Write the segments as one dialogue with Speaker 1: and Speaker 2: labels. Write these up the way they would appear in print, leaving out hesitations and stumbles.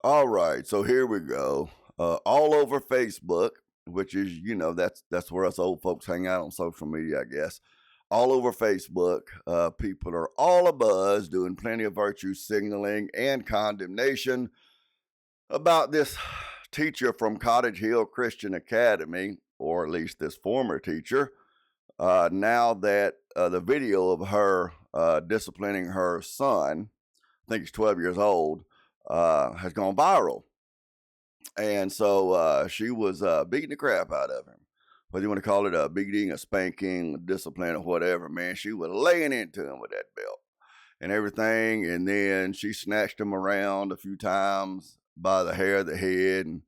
Speaker 1: All right, so here we go. All over Facebook, which is, that's where us old folks hang out on social media, I guess. All over Facebook, people are all abuzz, doing plenty of virtue signaling and condemnation about this teacher from Cottage Hill Christian Academy, or at least this former teacher. Now that the video of her disciplining her son, I think he's 12 years old, has gone viral. And so she was beating the crap out of him. Whether you want to call it a beating, a spanking, discipline, or whatever, man, she was laying into him with that belt and everything. And then she snatched him around a few times by the hair of the head and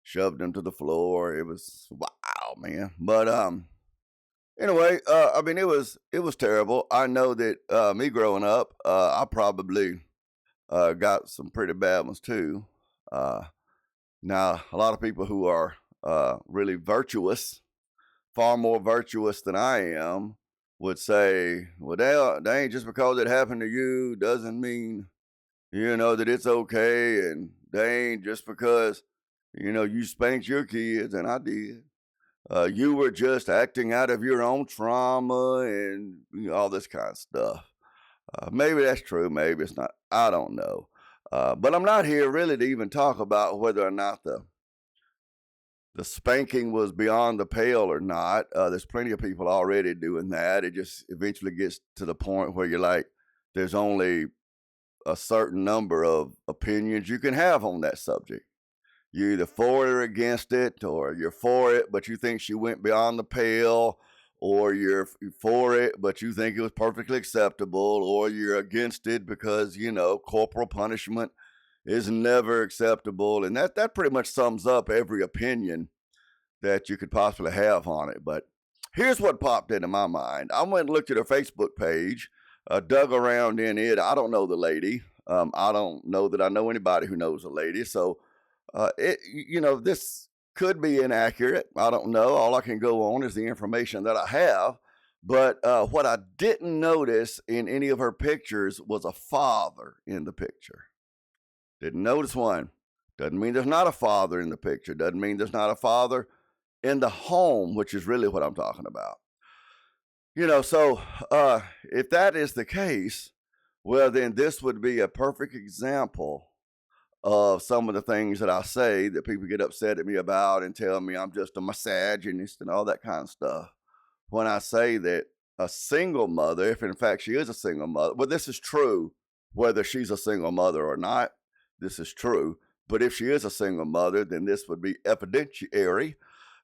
Speaker 1: shoved him to the floor. It was wow, man. But anyway, I mean, it was terrible. I know that me growing up, I probably got some pretty bad ones too. Uh, Now, a lot of people who are really virtuous, far more virtuous than I am, would say, well, they ain't just because it happened to you doesn't mean, that it's okay. And they ain't just because, you spanked your kids, and I did. You were just acting out of your own trauma and all this kind of stuff. Maybe that's true. Maybe it's not. I don't know. But I'm not here really to even talk about whether or not the spanking was beyond the pale or not. There's plenty of people already doing that. It just eventually gets to the point where you're like, there's only a certain number of opinions you can have on that subject. You're either for it or against it, or you're for it, but you think she went beyond the pale, or you're for it, but you think it was perfectly acceptable, or you're against it because, corporal punishment is never acceptable. And that pretty much sums up every opinion that you could possibly have on it. But here's what popped into my mind. I went and looked at her Facebook page, dug around in it. I don't know the lady. I don't know that I know anybody who knows the lady. So, this could be inaccurate. I don't know. All I can go on is the information that I have. But what I didn't notice in any of her pictures was a father in the picture. Didn't notice one. Doesn't mean there's not a father in the picture. Doesn't mean there's not a father in the home, which is really what I'm talking about. So if that is the case, well, then this would be a perfect example of some of the things that I say that people get upset at me about and tell me I'm just a misogynist and all that kind of stuff. When I say that a single mother, if in fact she is a single mother, well, this is true whether she's a single mother or not. This is true. But if she is a single mother, then this would be evidentiary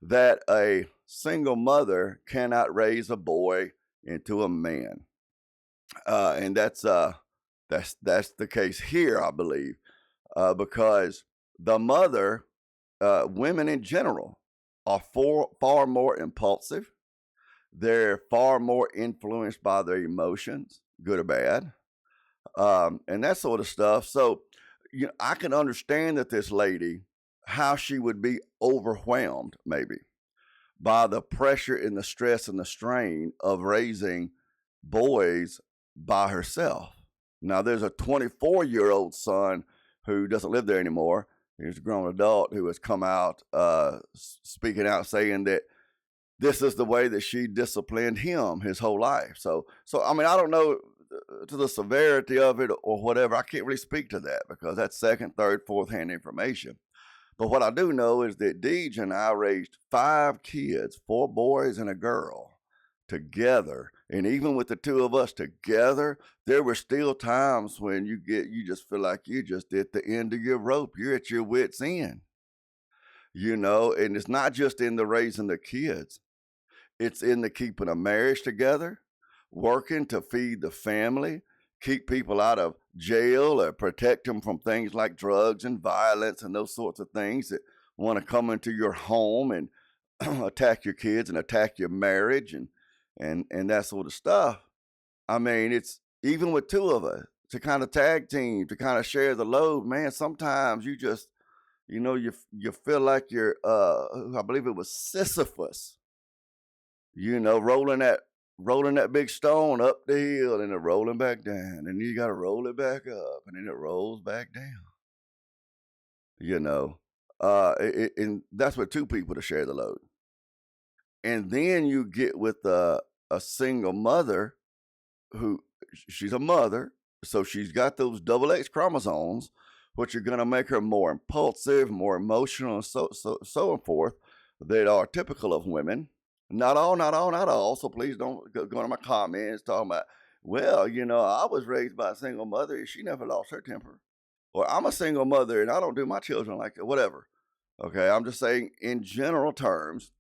Speaker 1: that a single mother cannot raise a boy into a man. And that's the case here, I believe, because the mother, women in general, are far more impulsive. They're far more influenced by their emotions, good or bad, and that sort of stuff. So, I can understand that this lady, how she would be overwhelmed, maybe, by the pressure and the stress and the strain of raising boys by herself. Now, there's a 24-year-old son who doesn't live there anymore. He's a grown adult who has come out speaking out saying that this is the way that she disciplined him his whole life. So I mean, I don't know to the severity of it or whatever. I can't really speak to that because that's second, third, fourth hand information. But what I do know is that Deej and I raised 5 kids, 4 boys and a girl, together. And even with the two of us together, there were still times when you just feel like you just at the end of your rope. You're at your wits' end, and it's not just in the raising the kids. It's in the keeping a marriage together, working to feed the family, keep people out of jail or protect them from things like drugs and violence and those sorts of things that want to come into your home and attack your kids and attack your marriage and that sort of stuff. I mean, it's even with two of us to kind of tag team, to kind of share the load, man. Sometimes you just, you feel like you're, I believe it was Sisyphus, rolling that big stone up the hill and then rolling back down, and you got to roll it back up, and then it rolls back down. you know. And that's with two people to share the load. And then you get with a single mother who she's a mother, so she's got those double X chromosomes, which are going to make her more impulsive, more emotional, and so forth, that are typical of women. Not all, not all, not all. So please don't go to my comments talking about, well, I was raised by a single mother and she never lost her temper, or I'm a single mother and I don't do my children like that. Whatever. Okay, I'm just saying in general terms,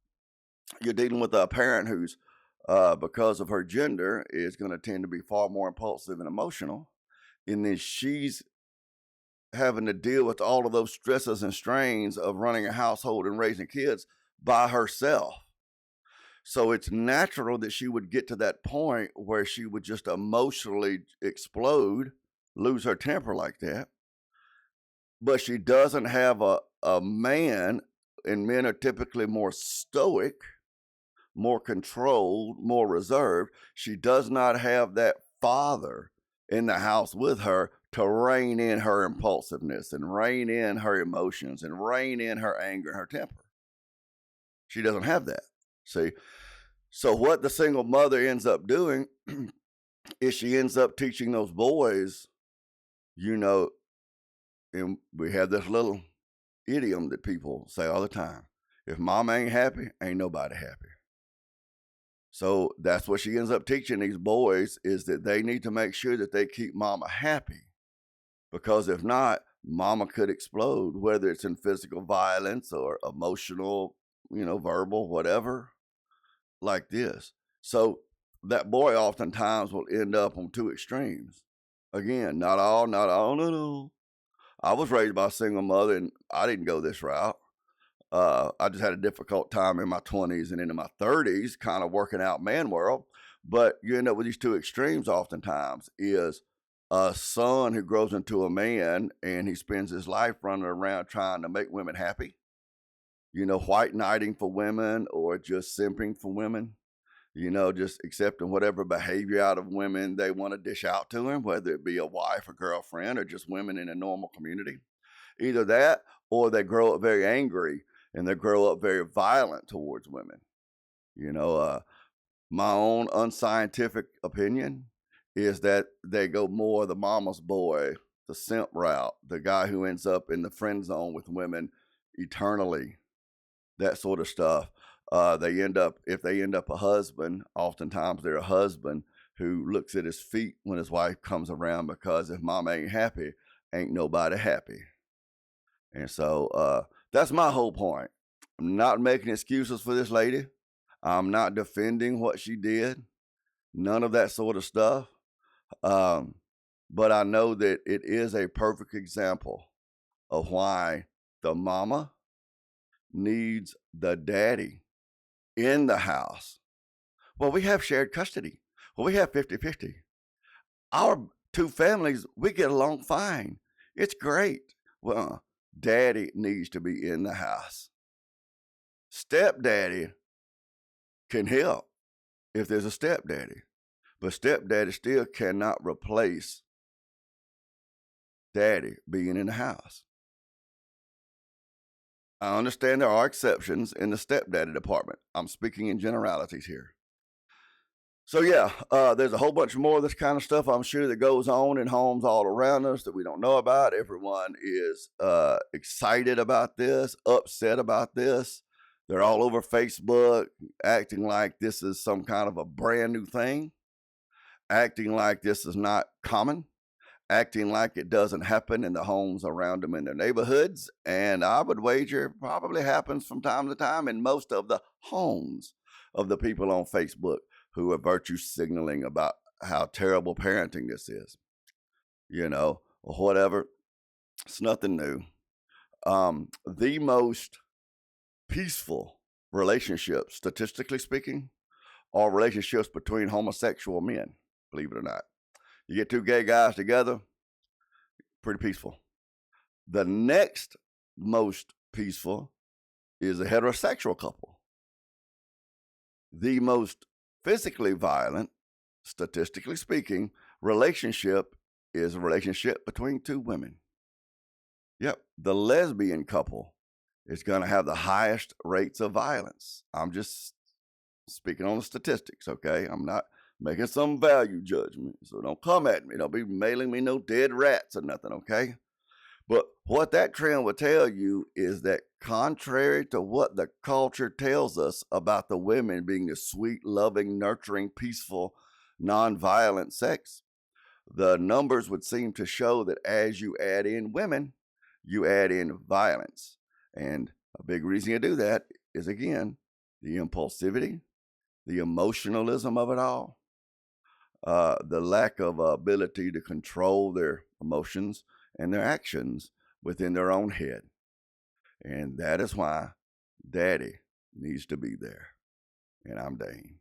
Speaker 1: you're dealing with a parent who's because of her gender is going to tend to be far more impulsive and emotional, and then she's having to deal with all of those stresses and strains of running a household and raising kids by herself. So it's natural that she would get to that point where she would just emotionally explode, lose her temper like that. But she doesn't have a man, and men are typically more stoic, more controlled, more reserved. She does not have that father in the house with her to rein in her impulsiveness and rein in her emotions and rein in her anger and her temper. She doesn't have that. See? So, what the single mother ends up doing is she ends up teaching those boys, you know, and we have this little idiom that people say all the time: if mama ain't happy, ain't nobody happy. So that's what she ends up teaching these boys, is that they need to make sure that they keep mama happy, because if not, mama could explode, whether it's in physical violence or emotional, verbal, whatever, like this. So that boy oftentimes will end up on two extremes. Again, not all, not all, no, no. I was raised by a single mother and I didn't go this route. I just had a difficult time in my 20s and into my 30s, kind of working out man world. But you end up with these two extremes oftentimes, is a son who grows into a man and he spends his life running around trying to make women happy, white knighting for women or just simping for women, just accepting whatever behavior out of women they want to dish out to him, whether it be a wife or girlfriend or just women in a normal community. Either that or they grow up very angry and they grow up very violent towards women. My own unscientific opinion is that they go more the mama's boy, the simp route, the guy who ends up in the friend zone with women eternally, that sort of stuff. If they end up a husband, oftentimes they're a husband who looks at his feet when his wife comes around, because if mama ain't happy, ain't nobody happy. And so that's my whole point. I'm not making excuses for this lady. I'm not defending what she did. None of that sort of stuff. But I know that it is a perfect example of why the mama needs the daddy in the house. Well, we have shared custody. Well, we have 50-50. Our two families, we get along fine. It's great. Well, daddy needs to be in the house. Stepdaddy can help if there's a stepdaddy, but stepdaddy still cannot replace daddy being in the house. I understand there are exceptions in the stepdaddy department. I'm speaking in generalities here. So yeah, there's a whole bunch more of this kind of stuff, I'm sure, that goes on in homes all around us that we don't know about. Everyone is excited about this, upset about this. They're all over Facebook acting like this is some kind of a brand new thing, acting like this is not common, acting like it doesn't happen in the homes around them in their neighborhoods. And I would wager it probably happens from time to time in most of the homes of the people on Facebook who are virtue signaling about how terrible parenting this is, or whatever. It's nothing new. The most peaceful relationships, statistically speaking, are relationships between homosexual men, believe it or not. You get two gay guys together, pretty peaceful. The next most peaceful is a heterosexual couple. The most physically violent, statistically speaking, relationship is a relationship between two women. Yep. The lesbian couple is going to have the highest rates of violence. I'm just speaking on the statistics, okay? I'm not making some value judgment. So don't come at me. Don't be mailing me no dead rats or nothing, okay? But what that trend will tell you is that contrary to what the culture tells us about the women being the sweet, loving, nurturing, peaceful, nonviolent sex, the numbers would seem to show that as you add in women, you add in violence. And a big reason you do that is, again, the impulsivity, the emotionalism of it all, the lack of ability to control their emotions and their actions within their own head. And that is why Daddy needs to be there. And I'm Dane.